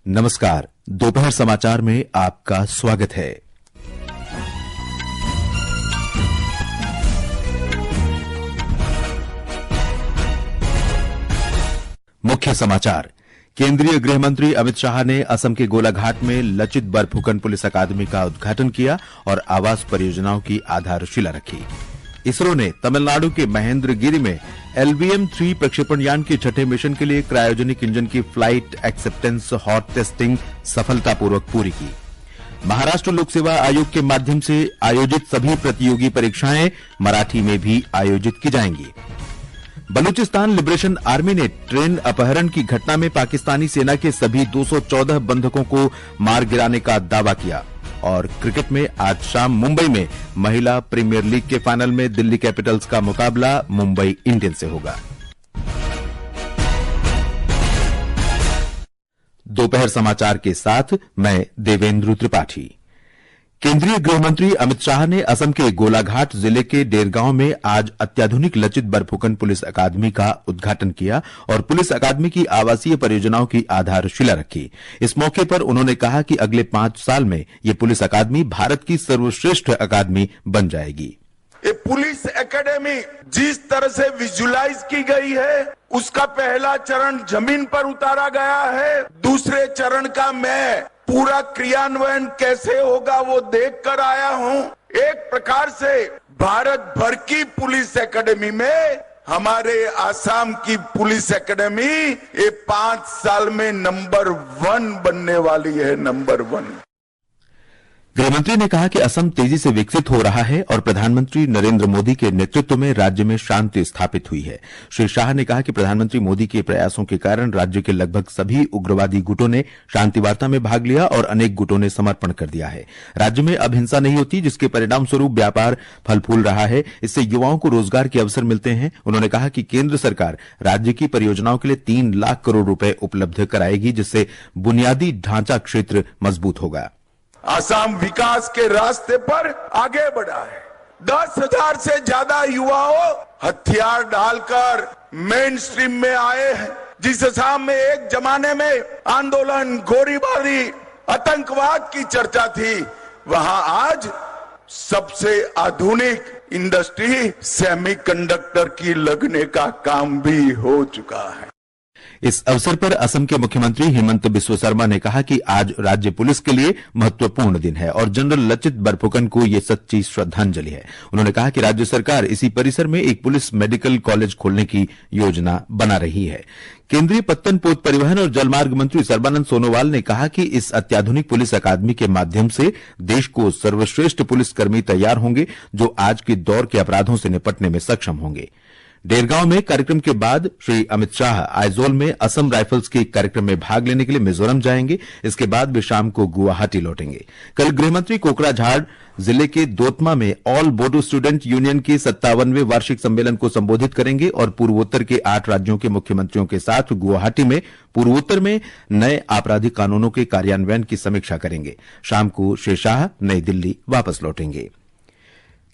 नमस्कार, दोपहर समाचार में आपका स्वागत है। मुख्य समाचार। केंद्रीय गृह मंत्री अमित शाह ने असम के गोलाघाट में लचित बरफुकन पुलिस अकादमी का उद्घाटन किया और आवास परियोजनाओं की आधारशिला रखी। इसरो ने तमिलनाडु के महेंद्रगिरी में LVM-3 प्रक्षेपण यान के छठे मिशन के लिए क्रायोजेनिक इंजन की फ्लाइट एक्सेप्टेंस हॉट टेस्टिंग सफलतापूर्वक पूरी की। महाराष्ट्र लोक सेवा आयोग के माध्यम से आयोजित सभी प्रतियोगी परीक्षाएं मराठी में भी आयोजित की जाएंगी। बलूचिस्तान लिबरेशन आर्मी ने ट्रेन अपहरण की घटना में पाकिस्तानी सेना के सभी 214 बंधकों को मार गिराने का दावा किया। और क्रिकेट में आज शाम मुंबई में महिला प्रीमियर लीग के फाइनल में दिल्ली कैपिटल्स का मुकाबला मुंबई इंडियंस से होगा। दोपहर समाचार के साथ मैं देवेंद्र त्रिपाठी। केंद्रीय गृह मंत्री अमित शाह ने असम के गोलाघाट जिले के डेरगांव में आज अत्याधुनिक लचित बरफुकन पुलिस अकादमी का उद्घाटन किया और पुलिस अकादमी की आवासीय परियोजनाओं की आधारशिला रखी। इस मौके पर उन्होंने कहा कि अगले 5 साल में ये पुलिस अकादमी भारत की सर्वश्रेष्ठ अकादमी बन जाएगी। ये पुलिस एकेडमी जिस तरह से विजुलाइज की गई है, उसका पहला चरण जमीन पर उतारा गया है। दूसरे चरण का मैं पूरा क्रियान्वयन कैसे होगा वो देख कर आया हूं। एक प्रकार से भारत भर की पुलिस एकेडमी में हमारे आसाम की पुलिस एकेडमी ये 5 साल में नंबर 1 बनने वाली है, नंबर 1। गृहमंत्री ने कहा कि असम तेजी से विकसित हो रहा है और प्रधानमंत्री नरेंद्र मोदी के नेतृत्व में राज्य में शांति स्थापित हुई है। श्री शाह ने कहा कि प्रधानमंत्री मोदी के प्रयासों के कारण राज्य के लगभग सभी उग्रवादी गुटों ने शांति वार्ता में भाग लिया और अनेक गुटों ने समर्पण कर दिया है। राज्य में अब हिंसा नहीं होती, जिसके परिणाम स्वरूप व्यापार फल फूल रहा है। इससे युवाओं को रोजगार के अवसर मिलते हैं। उन्होंने कहा कि केंद्र सरकार राज्य की परियोजनाओं के लिए 3 लाख करोड़ रुपए उपलब्ध कराएगी, जिससे बुनियादी ढांचा क्षेत्र मजबूत होगा। आसाम विकास के रास्ते पर आगे बढ़ा है। 10,000 से ज्यादा युवाओं हथियार डालकर मेन स्ट्रीम में आए हैं। जिस असम में एक जमाने में आंदोलन, गोलीबारी, आतंकवाद की चर्चा थी, वहां आज सबसे आधुनिक इंडस्ट्री सेमीकंडक्टर की लगने का काम भी हो चुका है। इस अवसर पर असम के मुख्यमंत्री हेमंत बिस्व शर्मा ने कहा कि आज राज्य पुलिस के लिए महत्वपूर्ण दिन है और जनरल लचित बरफुकन को ये सच्ची श्रद्धांजलि है। उन्होंने कहा कि राज्य सरकार इसी परिसर में एक पुलिस मेडिकल कॉलेज खोलने की योजना बना रही है। केंद्रीय पत्तन पोत परिवहन और जलमार्ग मंत्री सर्बानंद सोनोवाल ने कहा कि इस अत्याधुनिक पुलिस अकादमी के माध्यम से देश को सर्वश्रेष्ठ पुलिसकर्मी तैयार होंगे, जो आज के दौर के अपराधों से निपटने में सक्षम होंगे। डेरगांव में कार्यक्रम के बाद श्री अमित शाह आइजोल में असम राइफल्स के कार्यक्रम में भाग लेने के लिए मिजोरम जाएंगे। इसके बाद वे शाम को गुवाहाटी लौटेंगे। कल गृहमंत्री कोकराझार जिले के दोतमा में ऑल बोडो स्टूडेंट यूनियन के 57वें वार्षिक सम्मेलन को संबोधित करेंगे और पूर्वोत्तर के 8 राज्यों के मुख्यमंत्रियों के साथ गुवाहाटी में पूर्वोत्तर में नए आपराधिक कानूनों के कार्यान्वयन की समीक्षा करेंगे। शाम को श्री शाह नई दिल्ली वापस लौटेंगे।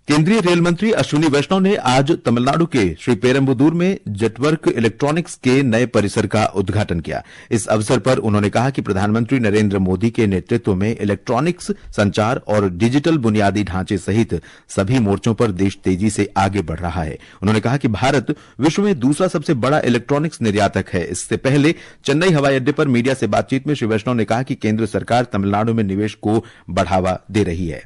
केंद्रीय रेल मंत्री अश्विनी वैष्णव ने आज तमिलनाडु के श्री पेरम्बदूर में जेटवर्क इलेक्ट्रॉनिक्स के नए परिसर का उद्घाटन किया। इस अवसर पर उन्होंने कहा कि प्रधानमंत्री नरेंद्र मोदी के नेतृत्व में इलेक्ट्रॉनिक्स, संचार और डिजिटल बुनियादी ढांचे सहित सभी मोर्चों पर देश तेजी से आगे बढ़ रहा है। उन्होंने कहा कि भारत विश्व में दूसरा सबसे बड़ा इलेक्ट्रॉनिक्स निर्यातक है। इससे पहले चेन्नई हवाई अड्डे पर मीडिया से बातचीत में श्री वैष्णव ने कहा कि केंद्र सरकार तमिलनाडु में निवेश को बढ़ावा दे रही है।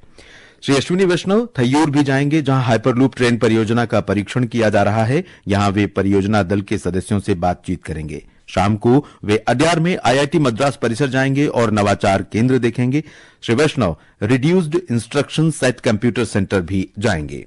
श्री अश्विनी वैष्णव थैयूर भी जाएंगे, जहां हाइपरलूप ट्रेन परियोजना का परीक्षण किया जा रहा है। यहां वे परियोजना दल के सदस्यों से बातचीत करेंगे। शाम को वे अड्यार में IIT मद्रास परिसर जाएंगे और नवाचार केंद्र देखेंगे। Shri Vaishnav reduced instruction set computer centre भी जाएंगे।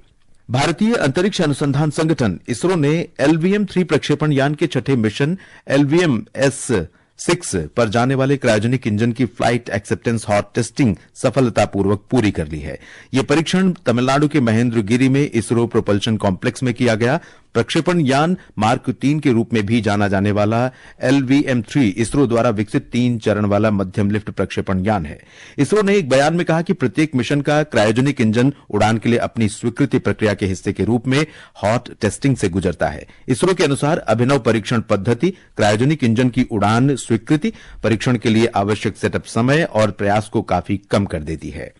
भारतीय अंतरिक्ष अनुसंधान संगठन इसरो ने LVM-3 प्रक्षेपण यान के छठे मिशन LVM-S6 पर जाने वाले क्रायोजेनिक इंजन की फ्लाइट एक्सेप्टेंस हॉट टेस्टिंग सफलतापूर्वक पूरी कर ली है। यह परीक्षण तमिलनाडु के महेंद्रगिरी में इसरो प्रोपल्शन कॉम्प्लेक्स में किया गया। प्रक्षेपण यान मार्क 3 के रूप में भी जाना जाने वाला LVM-3 इसरो द्वारा विकसित 3 चरण वाला मध्यम लिफ्ट प्रक्षेपण यान है। इसरो ने एक बयान में कहा कि प्रत्येक मिशन का क्रायोजेनिक इंजन उड़ान के लिए अपनी स्वीकृति प्रक्रिया के हिस्से के रूप में हॉट टेस्टिंग से गुजरता है। इसरो के अनुसार अभिनव परीक्षण पद्धति क्रायोजेनिक इंजन की उड़ान स्वीकृति, परीक्षण के लिए आवश्यक सेटअप समय और प्रयास को काफी कम कर देती है।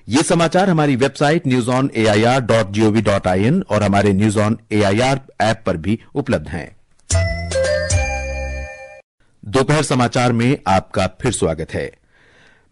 ये समाचार हमारी वेबसाइट newsonair.gov.in और हमारे न्यूज ऑन एआईआर ऐप पर भी उपलब्ध हैं। दोपहर समाचार में आपका फिर स्वागत है।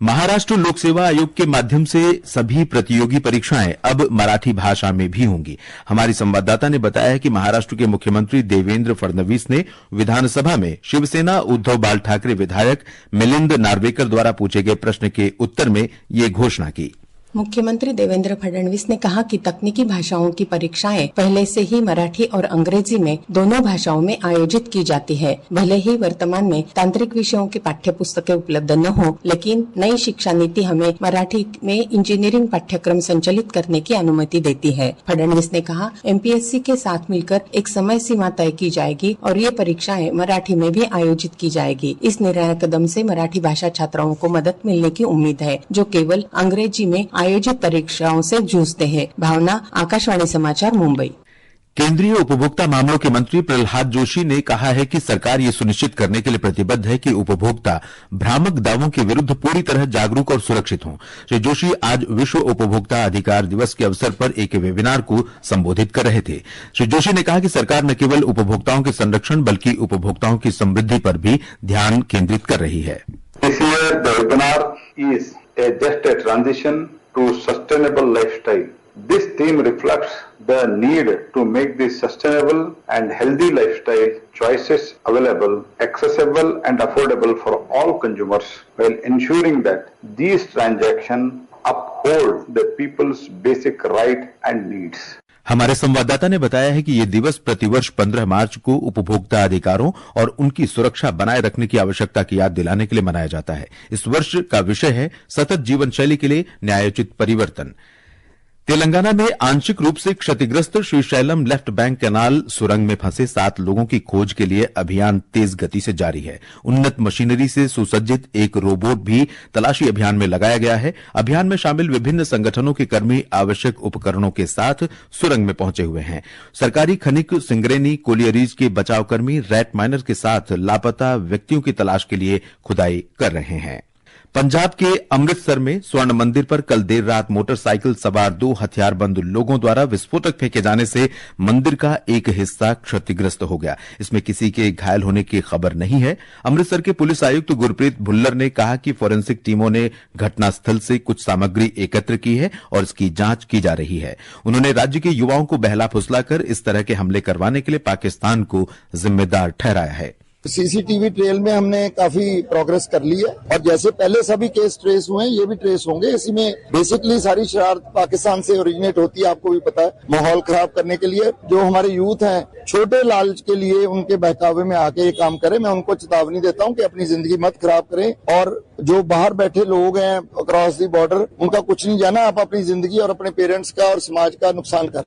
महाराष्ट्र लोक सेवा आयोग के माध्यम से सभी प्रतियोगी परीक्षाएं अब मराठी भाषा में भी होंगी। हमारी संवाददाता ने बताया कि महाराष्ट्र के मुख्यमंत्री देवेंद्र फडणवीस ने विधानसभा में शिवसेना उद्धव बाल ठाकरे विधायक मिलिंद नार्वेकर द्वारा पूछे गए प्रश्न के उत्तर में ये घोषणा की। मुख्यमंत्री देवेंद्र फडणवीस ने कहा कि तकनीकी भाषाओं की परीक्षाएं पहले से ही मराठी और अंग्रेजी में दोनों भाषाओं में आयोजित की जाती है। भले ही वर्तमान में तांत्रिक विषयों की पाठ्य पुस्तकें उपलब्ध न हो, लेकिन नई शिक्षा नीति हमें मराठी में इंजीनियरिंग पाठ्यक्रम संचालित करने की अनुमति देती है। फडणवीस ने कहा, MPSC के साथ मिलकर एक समय सीमा तय की जाएगी और ये परीक्षाएं मराठी में भी आयोजित की जाएगी। इस निर्णायक कदम से मराठी भाषा छात्राओं को मदद मिलने की उम्मीद है, जो केवल अंग्रेजी में आयोजित परीक्षाओं से जूझते हैं। भावना, आकाशवाणी समाचार, मुंबई। केंद्रीय उपभोक्ता मामलों के मंत्री प्रहलाद जोशी ने कहा है कि सरकार ये सुनिश्चित करने के लिए प्रतिबद्ध है कि उपभोक्ता भ्रामक दावों के विरुद्ध पूरी तरह जागरूक और सुरक्षित हों। श्री जोशी आज विश्व उपभोक्ता अधिकार दिवस के अवसर पर एक वेबिनार को संबोधित कर रहे थे। श्री जोशी ने कहा कि सरकार न केवल उपभोक्ताओं के संरक्षण बल्कि उपभोक्ताओं की समृद्धि पर भी ध्यान केंद्रित कर रही है। To sustainable lifestyle. This theme reflects the need to make the sustainable and healthy lifestyle choices available, accessible and affordable for all consumers while ensuring that these transactions uphold the people's basic rights and needs. हमारे संवाददाता ने बताया है कि ये दिवस प्रतिवर्ष 15 मार्च को उपभोक्ता अधिकारों और उनकी सुरक्षा बनाए रखने की आवश्यकता की याद दिलाने के लिए मनाया जाता है। इस वर्ष का विषय है सतत जीवन शैली के लिए न्यायोचित परिवर्तन। तेलंगाना में आंशिक रूप से क्षतिग्रस्त श्रीशैलम लेफ्ट बैंक कैनाल सुरंग में फंसे 7 लोगों की खोज के लिए अभियान तेज गति से जारी है। उन्नत मशीनरी से सुसज्जित एक रोबोट भी तलाशी अभियान में लगाया गया है। अभियान में शामिल विभिन्न संगठनों के कर्मी आवश्यक उपकरणों के साथ सुरंग में पहुंचे हुए हैं। सरकारी खनिक सिंगरेनी कोलियरीज के बचाव कर्मी रैट माइनर के साथ लापता व्यक्तियों की तलाश के लिए खुदाई कर रहे हैं। पंजाब के अमृतसर में स्वर्ण मंदिर पर कल देर रात मोटरसाइकिल सवार 2 हथियारबंद लोगों द्वारा विस्फोटक फेंके जाने से मंदिर का एक हिस्सा क्षतिग्रस्त हो गया। इसमें किसी के घायल होने की खबर नहीं है। अमृतसर के पुलिस आयुक्त गुरप्रीत भुल्लर ने कहा कि फोरेंसिक टीमों ने घटनास्थल से कुछ सामग्री एकत्र की है और इसकी जांच की जा रही है। उन्होंने राज्य के युवाओं को बहला फुसलाकर इस तरह के हमले करवाने के लिए पाकिस्तान को जिम्मेदार ठहराया है। सीसीटीवी ट्रेल में हमने काफी प्रोग्रेस कर ली है और जैसे पहले सभी केस ट्रेस हुए हैं ये भी ट्रेस होंगे। इसी में बेसिकली सारी शरारत पाकिस्तान से ओरिजिनेट होती है, आपको भी पता है, माहौल खराब करने के लिए। जो हमारे यूथ हैं छोटे लालच के लिए उनके बहकावे में आके ये काम करें। मैं उनको चेतावनी देता हूं कि अपनी जिंदगी मत खराब करें और जो बाहर बैठे लोग हैं अक्रॉस दी बॉर्डर, उनका कुछ नहीं जाना। आप अपनी जिंदगी और अपने पेरेंट्स का और समाज का नुकसान कर।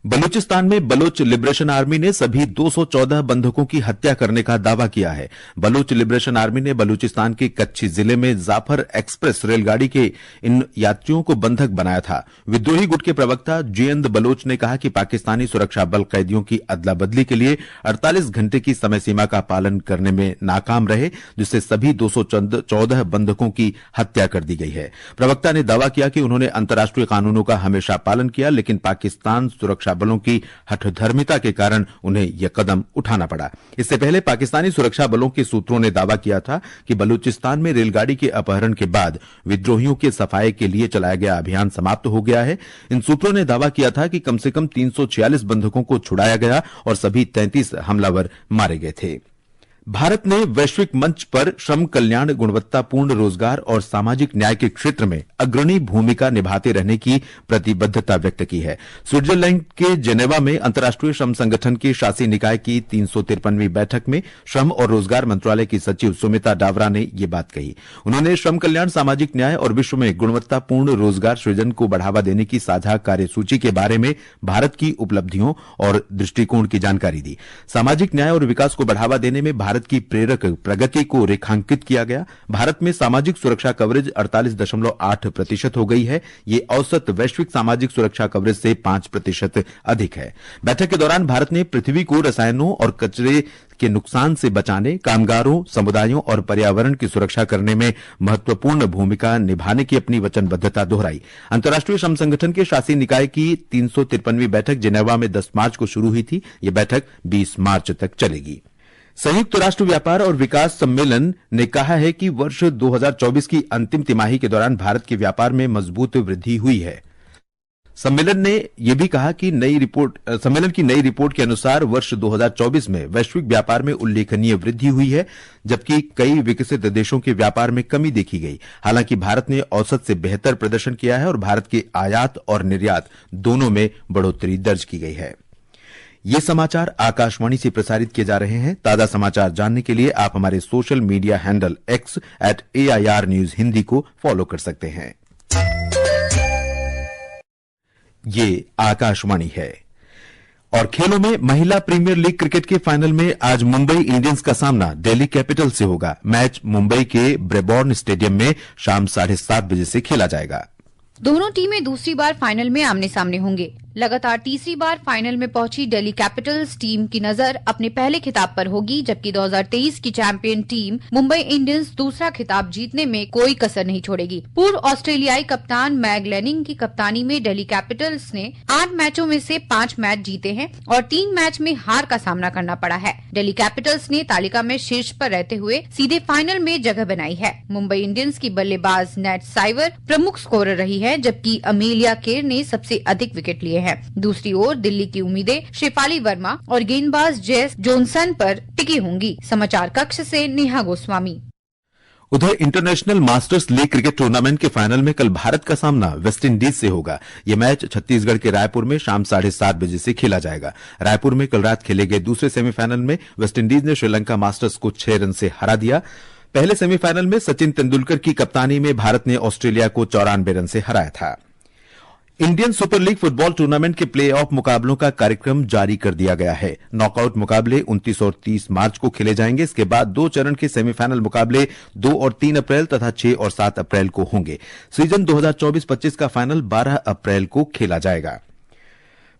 बलूचिस्तान में बलोच लिबरेशन आर्मी ने सभी 214 बंधकों की हत्या करने का दावा किया है। बलोच लिबरेशन आर्मी ने बलूचिस्तान के कच्ची जिले में जाफर एक्सप्रेस रेलगाड़ी के इन यात्रियों को बंधक बनाया था। विद्रोही गुट के प्रवक्ता जियंद बलोच ने कहा कि पाकिस्तानी सुरक्षा बल कैदियों की अदला बदली के लिए 48 घंटे की समय सीमा का पालन करने में नाकाम रहे, जिससे सभी 214 बंधकों की हत्या कर दी गई है। प्रवक्ता ने दावा किया कि उन्होंने अंतर्राष्ट्रीय कानूनों का हमेशा पालन किया, लेकिन पाकिस्तान सुरक्षा बलों की हठधर्मिता के कारण उन्हें यह कदम उठाना पड़ा। इससे पहले पाकिस्तानी सुरक्षा बलों के सूत्रों ने दावा किया था कि बलूचिस्तान में रेलगाड़ी के अपहरण के बाद विद्रोहियों के सफाये के लिए चलाया गया अभियान समाप्त हो गया है। इन सूत्रों ने दावा किया था कि कम से कम 346 बंधकों को छुड़ाया गया और सभी 33 हमलावर मारे गए थे। भारत ने वैश्विक मंच पर श्रम कल्याण, गुणवत्तापूर्ण रोजगार और सामाजिक न्याय के क्षेत्र में अग्रणी भूमिका निभाते रहने की प्रतिबद्धता व्यक्त की है। स्विट्जरलैंड के जेनेवा में अंतर्राष्ट्रीय श्रम संगठन के शासी निकाय की 353वीं बैठक में श्रम और रोजगार मंत्रालय की सचिव सुमिता डावरा ने ये बात कही। उन्होंने श्रम कल्याण, सामाजिक न्याय और विश्व में गुणवत्तापूर्ण रोजगार सृजन को बढ़ावा देने की साझा कार्यसूची के बारे में भारत की उपलब्धियों और दृष्टिकोण की जानकारी दी। सामाजिक न्याय और विकास को बढ़ावा देने में भारत की प्रेरक प्रगति को रेखांकित किया गया। भारत में सामाजिक सुरक्षा कवरेज 48.8% हो गई है। ये औसत वैश्विक सामाजिक सुरक्षा कवरेज से 5% अधिक है। बैठक के दौरान भारत ने पृथ्वी को रसायनों और कचरे के नुकसान से बचाने, कामगारों, समुदायों और पर्यावरण की सुरक्षा करने में महत्वपूर्ण भूमिका निभाने की अपनी वचनबद्धता दोहराई। अंतर्राष्ट्रीय श्रम संगठन के शासी निकाय की 353वीं बैठक जिनेवा में 10 मार्च को शुरू हुई थी। यह बैठक 20 मार्च तक चलेगी। संयुक्त राष्ट्र व्यापार और विकास सम्मेलन ने कहा है कि वर्ष 2024 की अंतिम तिमाही के दौरान भारत के व्यापार में मजबूत वृद्धि हुई है। सम्मेलन ने यह भी कहा कि सम्मेलन की नई रिपोर्ट के अनुसार वर्ष 2024 में वैश्विक व्यापार में उल्लेखनीय वृद्धि हुई है, जबकि कई विकसित देशों के व्यापार में कमी देखी गई। हालांकि भारत ने औसत से बेहतर प्रदर्शन किया है और भारत के आयात और निर्यात दोनों में बढ़ोतरी दर्ज की गई है। ये समाचार आकाशवाणी से प्रसारित किए जा रहे हैं। ताजा समाचार जानने के लिए आप हमारे social media handle X @AIR News Hindi को फॉलो कर सकते हैं। ये आकाशवाणी है। और खेलों में महिला प्रीमियर लीग क्रिकेट के फाइनल में आज मुंबई इंडियंस का सामना दिल्ली कैपिटल से होगा। मैच मुंबई के ब्रेबॉर्न स्टेडियम में शाम 7:30 बजे से खेला जाएगा। दोनों टीमें दूसरी बार फाइनल में आमने सामने होंगे। लगातार तीसरी बार फाइनल में पहुंची दिल्ली कैपिटल्स टीम की नजर अपने पहले खिताब पर होगी, जबकि 2023 की चैंपियन टीम मुंबई इंडियंस दूसरा खिताब जीतने में कोई कसर नहीं छोड़ेगी। पूर्व ऑस्ट्रेलियाई कप्तान मैग लेनिंग की कप्तानी में दिल्ली कैपिटल्स ने 8 मैचों में से 5 मैच जीते हैं और 3 मैच में हार का सामना करना पड़ा है। दिल्ली कैपिटल्स ने तालिका में शीर्ष पर रहते हुए सीधे फाइनल में जगह बनाई है। मुंबई इंडियंस की बल्लेबाज नेट साइवर प्रमुख स्कोरर रही है, जबकि अमेलिया केर ने सबसे अधिक विकेट लिए हैं। दूसरी ओर दिल्ली की उम्मीदें शेफाली वर्मा और गेंदबाज जेस जॉनसन पर टिकी होंगी। समाचार कक्ष से नेहा गोस्वामी। उधर international masters league cricket tournament के फाइनल में कल भारत का सामना वेस्टइंडीज से होगा। यह मैच छत्तीसगढ़ के रायपुर में शाम 7:30 बजे से खेला जाएगा। रायपुर में कल रात खेले गए दूसरे सेमीफाइनल में वेस्टइंडीज ने श्रीलंका मास्टर्स को 6 रन से हरा दिया। पहले सेमीफाइनल में सचिन तेंदुलकर की कप्तानी में भारत ने ऑस्ट्रेलिया को 94 रन से हराया था। Indian super league football tournament के प्ले ऑफ मुकाबलों का कार्यक्रम जारी कर दिया गया है। नॉकआउट मुकाबले 29 और 30 मार्च को खेले जाएंगे। इसके बाद 2 चरण के सेमीफाइनल मुकाबले 2 और 3 अप्रैल तथा 6 और 7 अप्रैल को होंगे। सीजन 2024-25 का फाइनल 12 अप्रैल को खेला जाएगा।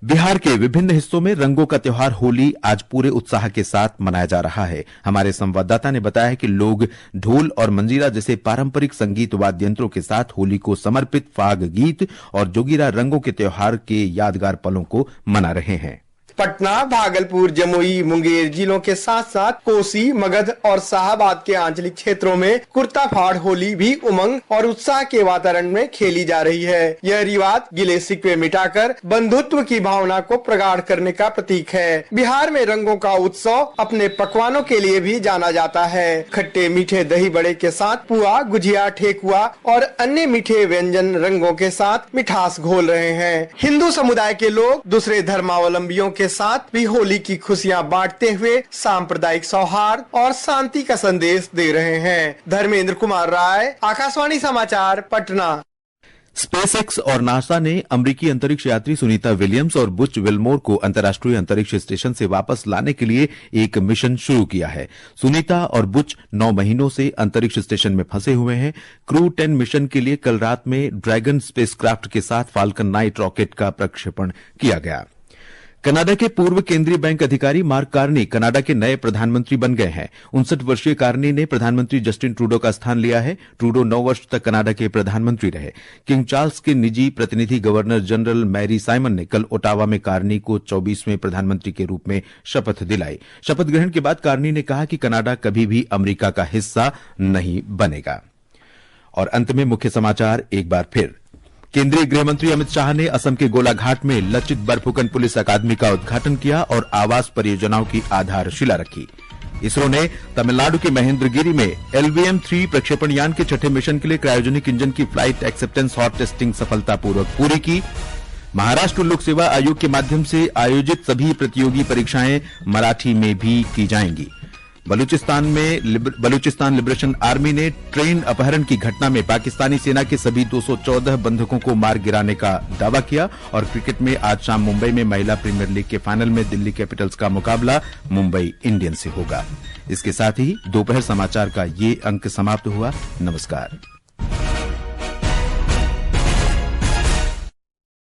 बिहार के विभिन्न हिस्सों में रंगों का त्योहार होली आज पूरे उत्साह के साथ मनाया जा रहा है। हमारे संवाददाता ने बताया है कि लोग ढोल और मंजीरा जैसे पारंपरिक संगीत वाद्य यंत्रों के साथ होली को समर्पित फाग गीत और जोगिरा रंगों के त्योहार के यादगार पलों को मना रहे हैं। पटना, भागलपुर, जमुई, मुंगेर जिलों के साथ साथ कोसी, मगध और शाहबाद के आंचलिक क्षेत्रों में कुर्ता फाड़ होली भी उमंग और उत्साह के वातावरण में खेली जा रही है। यह रिवाज गिले शिकवे मिटाकर बंधुत्व की भावना को प्रगाढ़ करने का प्रतीक है। बिहार में रंगों का उत्सव अपने पकवानों के लिए भी जाना जाता है। खट्टे मीठे दही बड़े के साथ पुआ, गुजिया, ठेकुआ और अन्य मीठे व्यंजन रंगों के साथ मिठास घोल रहे हैं। हिंदू समुदाय के लोग दूसरे धर्मावलंबियों के साथ भी होली की खुशियां बांटते हुए सांप्रदायिक सौहार्द और शांति का संदेश दे रहे हैं। धर्मेंद्र कुमार राय, आकाशवाणी समाचार, पटना। स्पेसएक्स और नासा ने अमेरिकी अंतरिक्ष यात्री सुनीता विलियम्स और बुच विल्मोर को अंतर्राष्ट्रीय अंतरिक्ष स्टेशन से वापस लाने के लिए एक मिशन शुरू किया है। सुनीता और बुच 9 महीनों से अंतरिक्ष स्टेशन में फंसे हुए हैं। क्रू 10 मिशन के लिए कल रात में ड्रैगन स्पेसक्राफ्ट के साथ फाल्कन 9 रॉकेट का प्रक्षेपण किया गया। कनाडा के पूर्व केंद्रीय बैंक अधिकारी मार्क कार्नी कनाडा के नए प्रधानमंत्री बन गए हैं। 59 वर्षीय कार्नी ने प्रधानमंत्री जस्टिन ट्रूडो का स्थान लिया है। ट्रूडो 9 वर्ष तक कनाडा के प्रधानमंत्री रहे। किंग चार्ल्स के निजी प्रतिनिधि गवर्नर जनरल मैरी साइमन ने कल ओटावा में कार्नी को 24वें प्रधानमंत्री के रूप में शपथ दिलाई। शपथ ग्रहण के बाद कार्नी ने कहा कि कनाडा कभी भी अमेरिका का हिस्सा नहीं बनेगा। और अंत में मुख्य समाचार एक बार फिर। केंद्रीय गृहमंत्री अमित शाह ने असम के गोलाघाट में लचित बरफुकन पुलिस अकादमी का उद्घाटन किया और आवास परियोजनाओं की आधारशिला रखी। इसरो ने तमिलनाडु के महेंद्रगिरी में LVM-3 प्रक्षेपण यान के छठे मिशन के लिए क्रायोजेनिक इंजन की फ्लाइट एक्सेप्टेंस हॉट टेस्टिंग सफलतापूर्वक पूरी की। महाराष्ट्र लोक सेवा आयोग के माध्यम से आयोजित सभी प्रतियोगी परीक्षाएं मराठी में भी की जाएंगी। बलूचिस्तान लिबरेशन आर्मी ने ट्रेन अपहरण की घटना में पाकिस्तानी सेना के सभी 214 बंधकों को मार गिराने का दावा किया। और क्रिकेट में आज शाम मुंबई में महिला प्रीमियर लीग के फाइनल में दिल्ली कैपिटल्स का मुकाबला मुंबई इंडियंस से होगा। इसके साथ ही दोपहर समाचार का ये अंक समाप्त हुआ। नमस्कार।